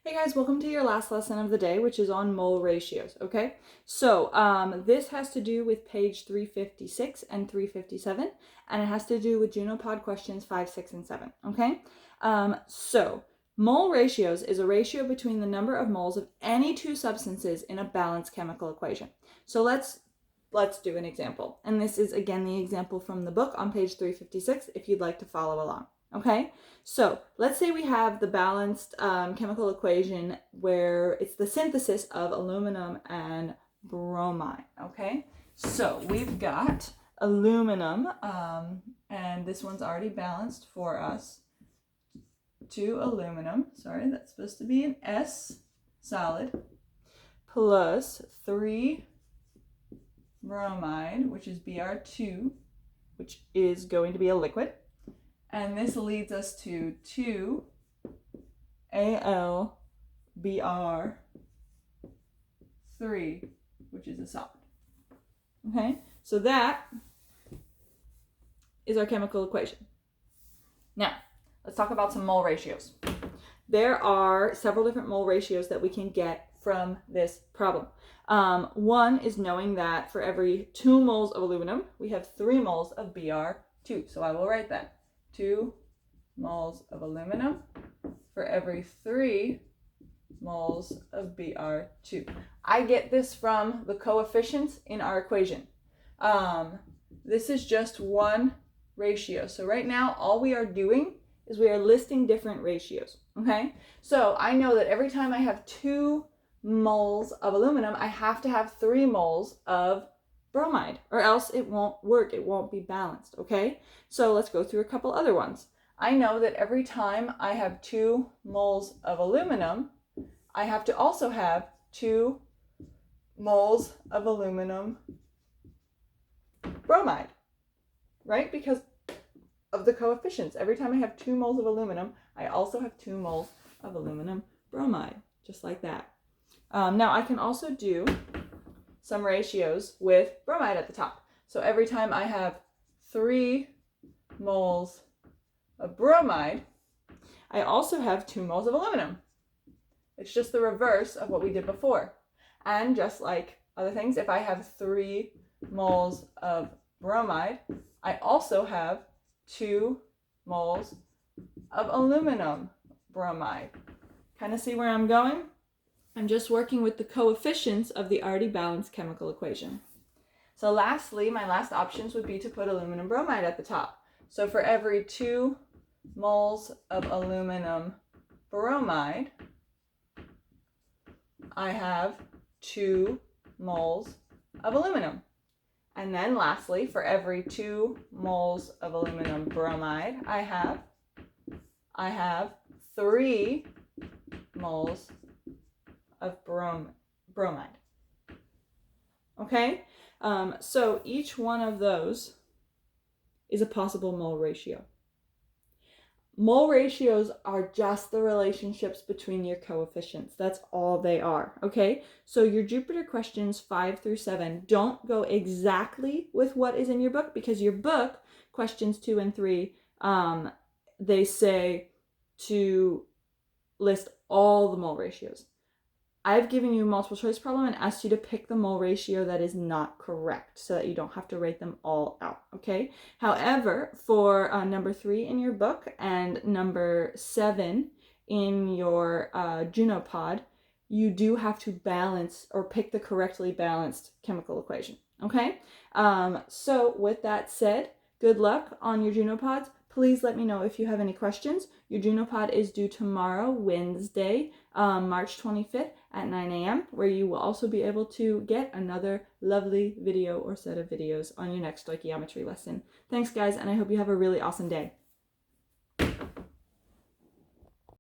Hey guys, welcome to your last lesson of the day, which is on mole ratios, okay? So this has to do with page 356 and 357, and it has to do with Junopod questions 5, 6, and 7, okay? So mole ratios is a ratio between the number of moles of any two substances in a balanced chemical equation. So let's do an example. And this is, again, the example from the book on page 356 if you'd like to follow along. Okay, so let's say we have the balanced chemical equation where it's the synthesis of aluminum and bromine. Okay, so we've got aluminum, and this one's already balanced for us. 2 aluminum, sorry, that's supposed to be an S solid, plus 3 bromide, which is Br2, which is going to be a liquid. And this leads us to 2 AlBr3, which is a solid. Okay, so that is our chemical equation. Now, let's talk about some mole ratios. There are several different mole ratios that we can get from this problem. One is knowing that for every 2 moles of aluminum, we have 3 moles of Br2. So I will write that. 2 moles of aluminum for every 3 moles of Br2. I get this from the coefficients in our equation. This is just one ratio. So right now, all we are doing is we are listing different ratios, okay? So I know that every time I have 2 moles of aluminum, I have to have 3 moles of bromide, or else it won't work, it won't be balanced, okay? So let's go through a couple other ones. I know that every time I have 2 moles of aluminum, I have to also have 2 moles of aluminum bromide, right? Because of the coefficients. Every time I have 2 moles of aluminum, I also have 2 moles of aluminum bromide, just like that. Now I can also do some ratios with bromide at the top. So every time I have 3 moles of bromide, I also have 2 moles of aluminum. It's just the reverse of what we did before. And just like other things, if I have 3 moles of bromide, I also have 2 moles of aluminum bromide. Kind of see where I'm going? I'm just working with the coefficients of the already balanced chemical equation. So lastly, my last options would be to put aluminum bromide at the top. So for every 2 moles of aluminum bromide, I have 2 moles of aluminum. And then lastly, for every 2 moles of aluminum bromide, I have 3 moles of bromide. Okay? So each one of those is a possible mole ratio. Mole ratios are just the relationships between your coefficients. That's all they are, okay? So your Jupyter questions 5 through 7 don't go exactly with what is in your book, because your book, questions 2 and 3, they say to list all the mole ratios. I've given you a multiple choice problem and asked you to pick the mole ratio that is not correct so that you don't have to write them all out, okay? However, for number 3 in your book and number 7 in your Junopod, you do have to balance or pick the correctly balanced chemical equation, okay? So with that said, good luck on your Junopods. Please let me know if you have any questions. Your Junopod is due tomorrow, Wednesday, March 25th at 9 a.m., where you will also be able to get another lovely video or set of videos on your next stoichiometry lesson. Thanks, guys, and I hope you have a really awesome day.